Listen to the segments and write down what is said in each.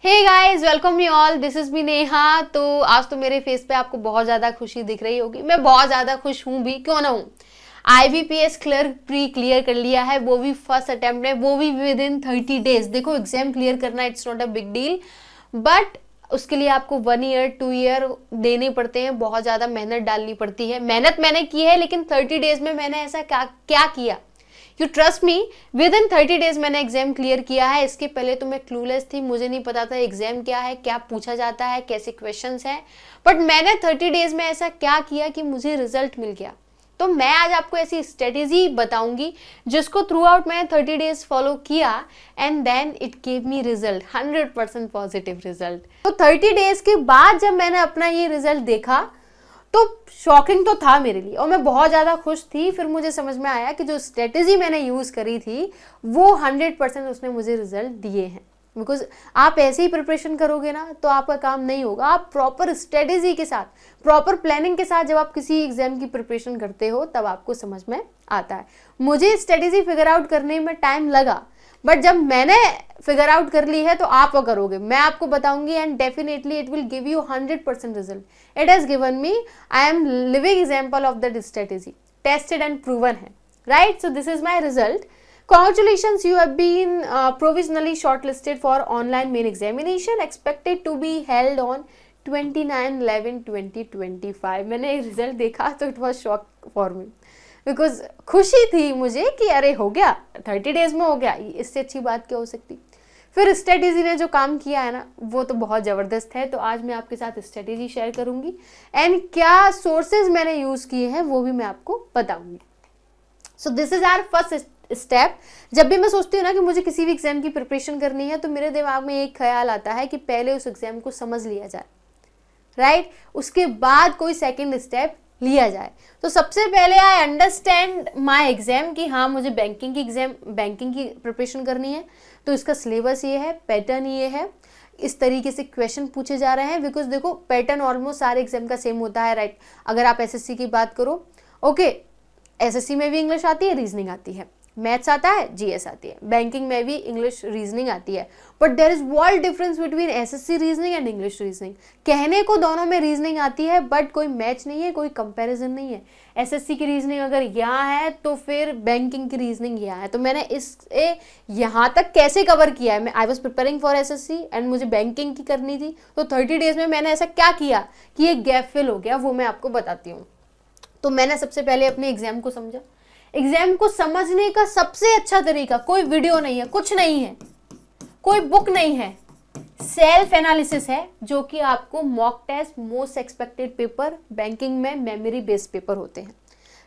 Hey guys, welcome you all. This is me Neha. तो आज तो मेरे फेस पे आपको बहुत ज्यादा खुशी दिख रही होगी। मैं बहुत ज्यादा खुश हूं भी, क्यों ना हूं। IBPS क्लियर कर लिया है, वो भी फर्स्ट अटेम्प्ट में, वो भी विद इन 30 डेज। देखो, एग्जाम क्लियर करना it's not a big deal, but उसके लिए आपको 1 ईयर 2 ईयर देने पड़ते हैं, बहुत ज्यादा मेहनत डालनी पड़ती है। मेहनत मैंने की है, लेकिन 30 डेज में मैंने ऐसा क्या किया, you trust me, with in 30 days मैंने एग्जाम क्लियर किया है। इसके पहले तो मैं क्लूलेस थी, मुझे नहीं पता था एग्जाम क्या है, क्या पूछा जाता है, कैसे क्वेश्चंस हैं, बट मैंने 30 डेज में ऐसा क्या किया कि मुझे रिजल्ट मिल गया। तो मैं आज आपको ऐसी स्ट्रेटेजी बताऊंगी जिसको थ्रू आउट मैंने 30 डेज फॉलो किया and then it give me result, 100% positive result. तो 30 डेज के बाद जब मैंने अपना ये रिजल्ट देखा तो शॉकिंग तो था मेरे लिए और मैं बहुत ज़्यादा खुश थी। फिर मुझे समझ में आया कि जो स्ट्रेटेजी मैंने यूज़ करी थी वो 100% उसने मुझे रिजल्ट दिए हैं। बिकॉज आप ऐसे ही प्रिपरेशन करोगे ना तो आपका काम नहीं होगा। आप प्रॉपर स्ट्रेटेजी के साथ, प्रॉपर प्लानिंग के साथ जब आप किसी एग्जाम की प्रिपरेशन करते हो तब आपको समझ में आता है। मुझे स्ट्रेटेजी फिगर आउट करने में टाइम लगा, बट जब मैंने फिगर आउट कर ली है तो आप वो करोगे, मैं आपको बताऊंगी and definitely it will give you 100% result. It has given me, I am living example of that strategy, tested and proven है, right. So this is my result. Congratulations, you have been provisionally shortlisted for online main examination expected to be held on 29/11/2025। मैंने result देखा तो it was shock for me, because खुशी थी मुझे कि अरे हो गया, 30 डेज में हो गया, इससे अच्छी बात क्या हो सकती। फिर स्ट्रेटेजी ने जो काम किया है ना वो तो बहुत ज़बरदस्त है। तो आज मैं आपके साथ स्ट्रेटेजी शेयर करूंगी एंड क्या सोर्सेज मैंने यूज़ किए हैं वो भी मैं आपको बताऊंगी। So this is our first step. जब भी मैं सोचती हूँ ना कि मुझे किसी भी एग्जाम की प्रिपरेशन करनी है तो मेरे दिमाग में एक ख्याल आता है कि पहले उस एग्जाम को समझ लिया जाए, राइट। उसके बाद कोई सेकंड स्टेप लिया जाए। तो सबसे पहले आई अंडरस्टैंड माय एग्जाम कि हाँ मुझे बैंकिंग की प्रिपरेशन करनी है। तो इसका सिलेबस ये है, पैटर्न ये है, इस तरीके से क्वेश्चन पूछे जा रहे हैं। बिकॉज देखो, पैटर्न ऑलमोस्ट सारे एग्जाम का सेम होता है, राइट। अगर आप SSC की बात करो, ओके, SSC में भी इंग्लिश आती है, रीजनिंग आती है, मैथ्स आता है, GS आती है, बैंकिंग में भी इंग्लिश रीजनिंग आती है, but there is world difference between SSC reasoning and English reasoning. कहने को दोनों में रीजनिंग आती है, बट कोई मैच नहीं है, कोई कंपैरिजन नहीं है। SSC की रीजनिंग अगर यहाँ है तो फिर बैंकिंग की रीजनिंग यहाँ है। तो मैंने इसे यहाँ तक कैसे कवर किया है, मैं I was preparing for SSC and मुझे बैंकिंग की करनी थी। तो 30 डेज में मैंने ऐसा क्या किया कि ये गैप फिल हो गया, वो मैं आपको बताती हूँ। तो मैंने सबसे पहले अपने एग्जाम को समझा। एग्जाम को समझने का सबसे अच्छा तरीका, कोई वीडियो नहीं है, कुछ नहीं है, कोई बुक नहीं है, सेल्फ एनालिसिस है, जो कि आपको mock test, most expected paper, banking में मेमोरी बेस्ड पेपर होते हैं,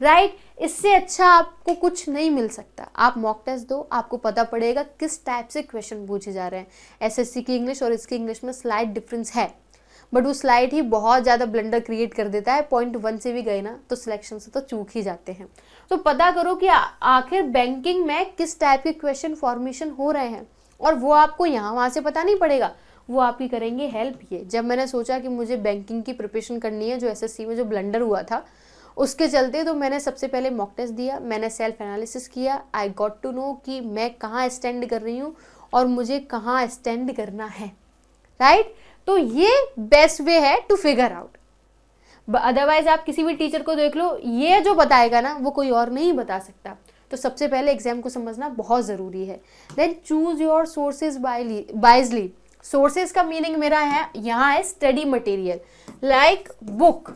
राइट। इससे अच्छा आपको कुछ नहीं मिल सकता। आप मॉक टेस्ट दो, आपको पता पड़ेगा किस टाइप से क्वेश्चन पूछे जा रहे हैं। SSC की इंग्लिश और इसकी इंग्लिश में स्लाइट डिफरेंस है, बट वो स्लाइड ही बहुत ज़्यादा ब्लंडर क्रिएट कर देता है। पॉइंट 1 से भी गए ना तो सिलेक्शन से तो चूक ही जाते हैं। तो पता करो कि आखिर बैंकिंग में किस टाइप के क्वेश्चन फॉर्मेशन हो रहे हैं, और वो आपको यहाँ वहाँ से पता नहीं पड़ेगा, वो आप ही करेंगे हेल्प। ये जब मैंने सोचा कि मुझे बैंकिंग की प्रिपरेशन करनी है, जो SSC में जो ब्लंडर हुआ था उसके चलते, तो मैंने सबसे पहले मॉक टेस्ट दिया, मैंने सेल्फ एनालिसिस किया। आई गॉट टू नो कि मैं कहाँ स्टैंड कर रही हूँ और मुझे कहाँ स्टैंड करना है, राइट। तो ये बेस्ट वे है टू फिगर आउट। अदरवाइज आप किसी भी टीचर को देख लो, ये जो बताएगा ना वो कोई और नहीं बता सकता। तो सबसे पहले एग्जाम को समझना बहुत ज़रूरी है। Then choose your sources wisely. Sources का मीनिंग मेरा है यहाँ है study material, like book.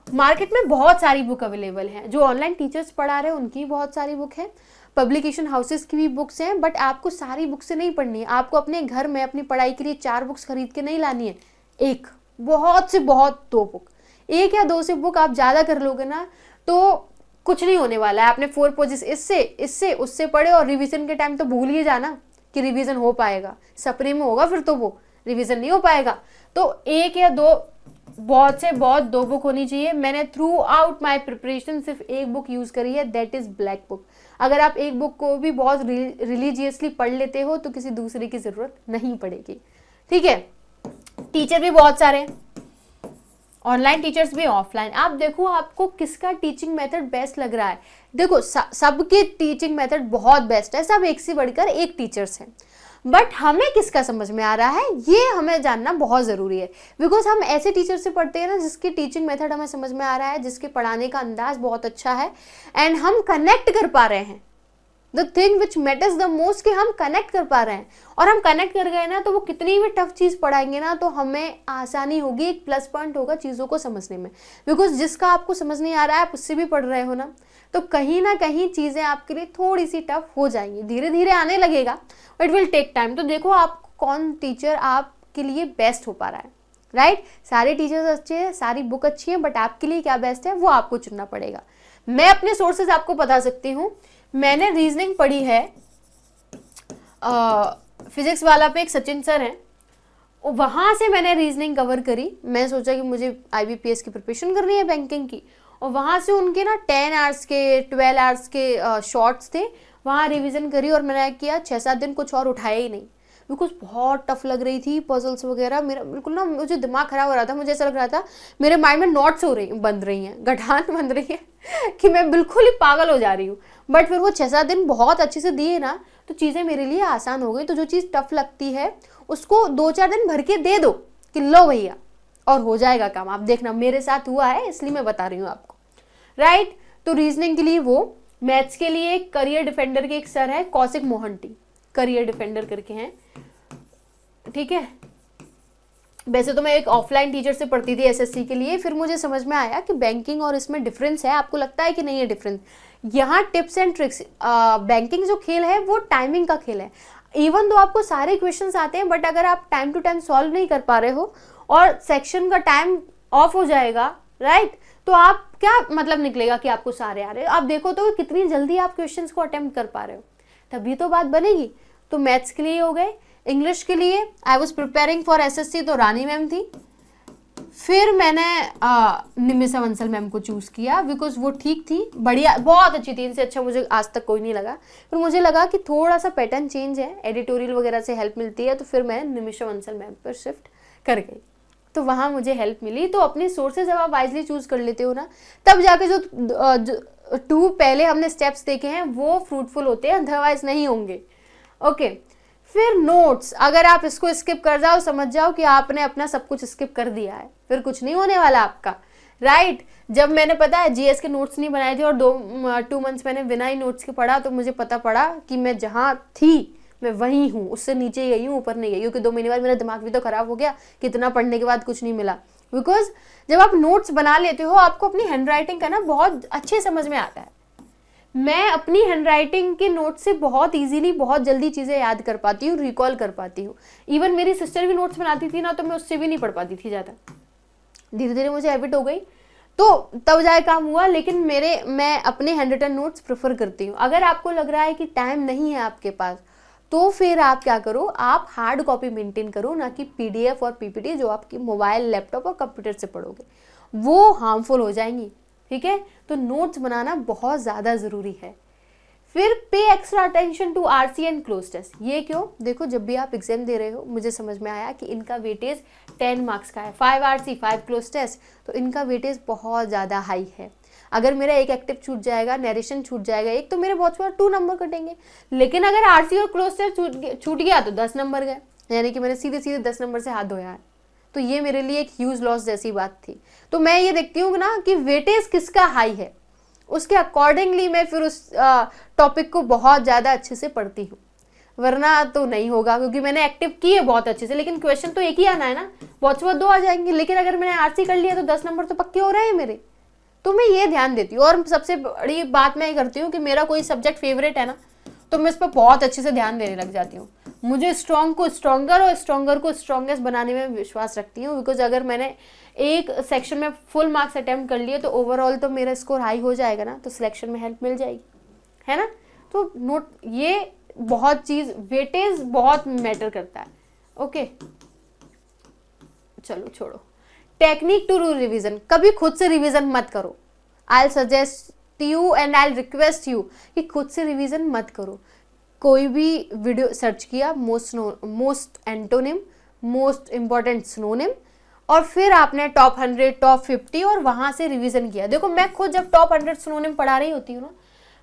Market में बहुत सारी बुक अवेलेबल हैं, जो ऑनलाइन टीचर्स पढ़ा रहे हैं उनकी बहुत सारी बुक है, पब्लिकेशन हाउसेस की भी बुक्स हैं, बट आपको सारी बुक्स से नहीं पढ़नी है। आपको अपने घर में अपनी पढ़ाई के लिए 4 बुक्स खरीद के नहीं लानी है, एक बहुत से बहुत 2 बुक, 1 या 2 से बुक आप ज़्यादा कर लोगे ना तो कुछ नहीं होने वाला है। आपने 4 पेजेस इससे उससे पढ़े और रिवीजन के टाइम तो भूल ही जाना कि रिवीजन हो पाएगा, सपने में होगा फिर तो वो रिवीजन नहीं हो पाएगा। तो 1 या 2, बहुत से बहुत 2 बुक होनी चाहिए। मैंने थ्रू आउट माई प्रिपरेशन सिर्फ 1 बुक यूज़ करी है, दैट इज़ ब्लैक बुक। अगर आप 1 बुक को भी बहुत रिलीजियसली पढ़ लेते हो तो किसी दूसरे की ज़रूरत नहीं पड़ेगी, ठीक है। टीचर भी बहुत सारे हैं, ऑनलाइन टीचर्स भी, ऑफलाइन। आप देखो आपको किसका टीचिंग मेथड बेस्ट लग रहा है। देखो सबके टीचिंग मेथड बहुत बेस्ट है, सब एक से बढ़कर एक टीचर्स हैं, बट हमें किसका समझ में आ रहा है ये हमें जानना बहुत ज़रूरी है, बिकॉज हम ऐसे टीचर से पढ़ते हैं ना जिसकी टीचिंग मेथड हमें समझ में आ रहा है, जिसके पढ़ाने का अंदाज बहुत अच्छा है, एंड हम कनेक्ट कर पा रहे हैं। The thing which matters the most कि हम कनेक्ट कर पा रहे हैं, और हम कनेक्ट कर गए ना तो वो कितनी भी टफ चीज़ पढ़ाएंगे ना तो हमें आसानी होगी, एक प्लस पॉइंट होगा चीज़ों को समझने में, बिकॉज जिसका आपको समझ नहीं आ रहा है आप उससे भी पढ़ रहे हो ना, तो कहीं ना कहीं चीज़ें आपके लिए थोड़ी सी टफ हो जाएंगी, धीरे धीरे आने लगेगा, बट विल टेक टाइम। तो देखो आप कौन टीचर आपके लिए बेस्ट हो पा रहा है, राइट? सारे टीचर्स अच्छे हैं, सारी बुक अच्छी है, बट आपके लिए क्या बेस्ट है वो आपको चुनना पड़ेगा। मैं अपने सोर्सेज आपको बता सकती हूँ। मैंने रीजनिंग पढ़ी है, फिजिक्स वाला पे एक सचिन सर हैं, वहाँ से मैंने रीजनिंग कवर करी। मैं सोचा कि मुझे IBPS की प्रिपरेशन करनी है बैंकिंग की, और वहाँ से उनके ना 10 आवर्स के 12 आवर्स के शॉर्ट्स थे, वहाँ रिवीजन करी, और मैंने किया 6-7 दिन कुछ और उठाया ही नहीं, बिकॉज बहुत टफ लग रही थी पजल्स वगैरह। मेरा बिल्कुल ना मुझे दिमाग खराब हो रहा था, मुझे ऐसा लग रहा था मेरे माइंड में नोट्स बन रही हैं, गठान बन रही है कि मैं बिल्कुल ही पागल हो जा रही हूँ। बट फिर वो 6-7 दिन बहुत अच्छे से दिए ना तो चीज़ें मेरे लिए आसान हो गई। तो जो चीज़ टफ लगती है उसको 2-4 दिन भर के दे दो कि लो भैया, और हो जाएगा काम। आप देखना मेरे साथ हुआ है, इसलिए मैं बता रही हूँ आपको, राइट? तो रीजनिंग के लिए वो, मैथ्स के लिए करियर डिफेंडर के एक सर है कौशिक मोहंती, करियर डिफेंडर करके हैं, ठीक है। वैसे तो मैं एक ऑफलाइन टीचर से पढ़ती थी SSC के लिए, फिर मुझे समझ में आया कि बैंकिंग और इसमें डिफरेंस है। आपको लगता है कि नहीं है डिफरेंस? यहाँ टिप्स एंड ट्रिक्स, बैंकिंग जो खेल है वो टाइमिंग का खेल है। इवन तो आपको सारे क्वेश्चंस आते हैं, बट अगर आप टाइम टू टाइम सॉल्व नहीं कर पा रहे हो और सेक्शन का टाइम ऑफ हो जाएगा, राइट, तो आप क्या मतलब निकलेगा कि आपको सारे आ रहे हो? आप देखो तो कितनी जल्दी आप क्वेश्चंस को अटेम्प्ट कर पा रहे हो, तभी तो बात बनेगी। तो मैथ्स के लिए हो गए। इंग्लिश के लिए I was preparing for SSC, तो रानी मैम थी। फिर मैंने निमिषा बंसल मैम को चूज़ किया, बिकॉज वो ठीक थी, बढ़िया, बहुत अच्छी थी, इनसे अच्छा मुझे आज तक कोई नहीं लगा। फिर मुझे लगा कि थोड़ा सा पैटर्न चेंज है, एडिटोरियल वगैरह से हेल्प मिलती है, तो फिर मैं निमिषा बंसल मैम पर शिफ्ट कर गई, तो वहाँ मुझे हेल्प मिली। तो अपने सोर्सेज जब आप वाइजली चूज़ कर लेते हो ना, तब जाके जो 2 पहले हमने स्टेप्स देखे हैं वो फ्रूटफुल होते हैं, अदरवाइज नहीं होंगे। ओके, फिर नोट्स, अगर आप इसको स्किप कर जाओ, समझ जाओ कि आपने अपना सब कुछ स्किप कर दिया है, फिर कुछ नहीं होने वाला आपका, राइट? जब मैंने पता है GS के नोट्स नहीं बनाए थे और 2 मंथ्स मैंने बिना ही नोट्स के पढ़ा, तो मुझे पता पड़ा कि मैं जहाँ थी मैं वहीं हूँ, उससे नीचे गई हूँ, ऊपर नहीं गई, क्योंकि 2 महीने बाद मेरा दिमाग भी तो खराब हो गया, कितना पढ़ने के बाद कुछ नहीं मिला। बिकॉज जब आप नोट्स बना लेते हो, आपको अपनी हैंड राइटिंग का ना बहुत अच्छे समझ में आता है। मैं अपनी हैंडराइटिंग के नोट से बहुत इजीली, बहुत जल्दी चीज़ें याद कर पाती हूँ, रिकॉल कर पाती हूँ। इवन मेरी सिस्टर भी नोट्स बनाती थी ना, तो मैं उससे भी नहीं पढ़ पाती थी ज़्यादा। धीरे धीरे मुझे हैबिट हो गई, तो तब जाए काम हुआ। लेकिन मैं अपने हैंड रिटन नोट्स प्रेफर करती हूँ। अगर आपको लग रहा है कि टाइम नहीं है आपके पास, तो फिर आप क्या करो, आप हार्ड कॉपी मेंटेन करो, ना कि PDF और PPT जो आपकी मोबाइल, लैपटॉप और कंप्यूटर से पढ़ोगे, वो हार्मफुल हो जाएंगी, ठीक है? तो नोट्स बनाना बहुत ज़्यादा ज़रूरी है। फिर pay extra attention to RC and cloze test. ये क्यों? देखो, जब भी आप एग्जाम दे रहे हो, मुझे समझ में आया कि इनका वेटेज 10 मार्क्स का है, 5 RC 5 क्लोज टेस्ट, तो इनका वेटेज बहुत ज़्यादा हाई है। अगर मेरा एक एक्टिव छूट जाएगा, नरेशन छूट जाएगा एक, तो मेरे बहुत सारे 2 नंबर कटेंगे। लेकिन अगर RC और क्लोज टेस्ट छूट गया तो 10 नंबर गए, यानी कि मैंने सीधे सीधे 10 नंबर से हाथ धोया है। तो ये मेरे लिए एक ह्यूज लॉस जैसी बात थी। तो मैं ये देखती हूँ ना कि वेटेज किसका हाई है, उसके अकॉर्डिंगली मैं फिर उस टॉपिक को बहुत ज़्यादा अच्छे से पढ़ती हूँ, वरना तो नहीं होगा। क्योंकि मैंने एक्टिव की है बहुत अच्छे से, लेकिन क्वेश्चन तो एक ही आना है ना, बहुत से बहुत 2 आ जाएंगे। लेकिन अगर मैंने RC कर लिया तो 10 नंबर तो पक्के हो रहे हैं मेरे। तो मैं ये ध्यान देती हूँ। और सबसे बड़ी बात मैं ये करती हूँ कि मेरा कोई सब्जेक्ट फेवरेट है ना, तो मैं इस पर बहुत अच्छे से ध्यान देने लग जाती हूँ। मुझे स्ट्रॉन्ग को स्ट्रॉन्गर और स्ट्रॉन्गर को स्ट्रॉन्गेस्ट बनाने में विश्वास रखती हूँ। बिकॉज अगर मैंने एक सेक्शन में फुल मार्क्स अटेम्प्ट कर लिए, तो ओवरऑल तो मेरा स्कोर हाई हो जाएगा ना, तो सिलेक्शन में हेल्प मिल जाएगी, है ना? तो नोट, ये बहुत चीज़, वेटेज बहुत मैटर करता है। ओके, चलो छोड़ो। टेक्निक टू रिवीजन, कभी खुद से रिवीजन मत करो। I suggest you and I request you कि खुद से रिवीजन मत करो। कोई भी वीडियो सर्च किया, most antonym, most important synonym, और फिर आपने टॉप 100, टॉप 50 और वहाँ से रिवीजन किया। देखो, मैं खुद जब टॉप 100 सिनोनिम पढ़ा रही होती हूँ ना,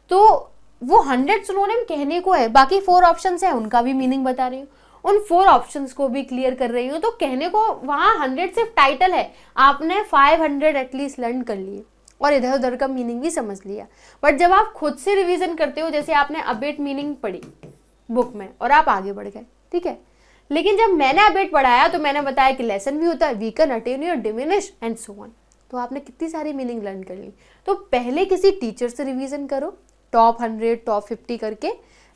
तो वो 100 सिनोनिम कहने को है, बाकी 4 ऑप्शंस है उनका भी मीनिंग बता रही हूँ, उन 4 ऑप्शंस को भी क्लियर कर रही हूँ। तो कहने को वहाँ 100 सिर्फ टाइटल है, आपने 500 एटलीस्ट लर्न कर लिए और इधर उधर का मीनिंग भी समझ लिया। बट जब आप खुद से रिवीजन करते हो, जैसे आपने अबेट मीनिंग पढ़ी बुक में और आप आगे बढ़ गए, ठीक है, लेकिन जब मैंने अबेट पढ़ाया तो मैंने बताया कि लेसन भी होता है, weaken, attenuate, diminish and so on. तो आपने कितनी सारी मीनिंग लर्न कर ली। तो पहले किसी टीचर से रिवीजन करो, टॉप 100 टॉप 50 करके,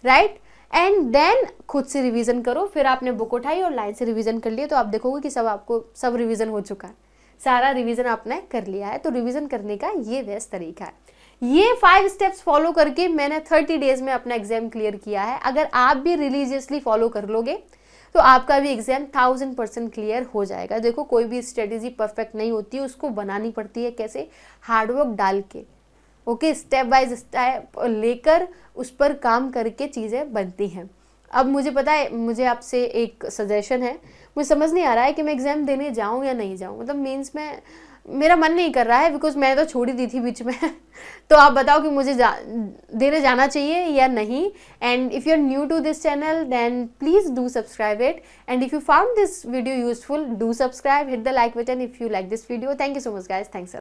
राइट, एंड देन खुद से रिवीजन करो। फिर आपने बुक उठाई और लाइन से रिवीजन कर लिया, तो आप देखोगे कि सब रिवीजन हो चुका है, सारा रिवीजन आपने कर लिया है। तो रिवीजन करने का ये बेस्ट तरीका है। ये 5 स्टेप्स फॉलो करके मैंने 30 डेज में अपना एग्जाम क्लियर किया है। अगर आप भी रिलीजियसली फॉलो कर लोगे तो आपका भी एग्जाम 1000% क्लियर हो जाएगा। देखो, कोई भी स्ट्रेटेजी परफेक्ट नहीं होती है, उसको बनानी पड़ती है कैसे, हार्डवर्क डाल के, ओके, स्टेप बाय स्टेप लेकर उस पर काम करके चीज़ें बनती हैं। अब मुझे पता है, मुझे आपसे एक सजेशन है, मुझे समझ नहीं आ रहा है कि मैं एग्ज़ाम देने जाऊँ या नहीं जाऊँ, मतलब मीन्स में मेरा मन नहीं कर रहा है, बिकॉज मैंने तो छोड़ ही दी थी बीच में तो आप बताओ कि मुझे देने जाना चाहिए या नहीं। And if you are new to this channel then please do subscribe it, and if you found this video useful do subscribe, hit the like button if you like this video. Thank you so much guys, thanks.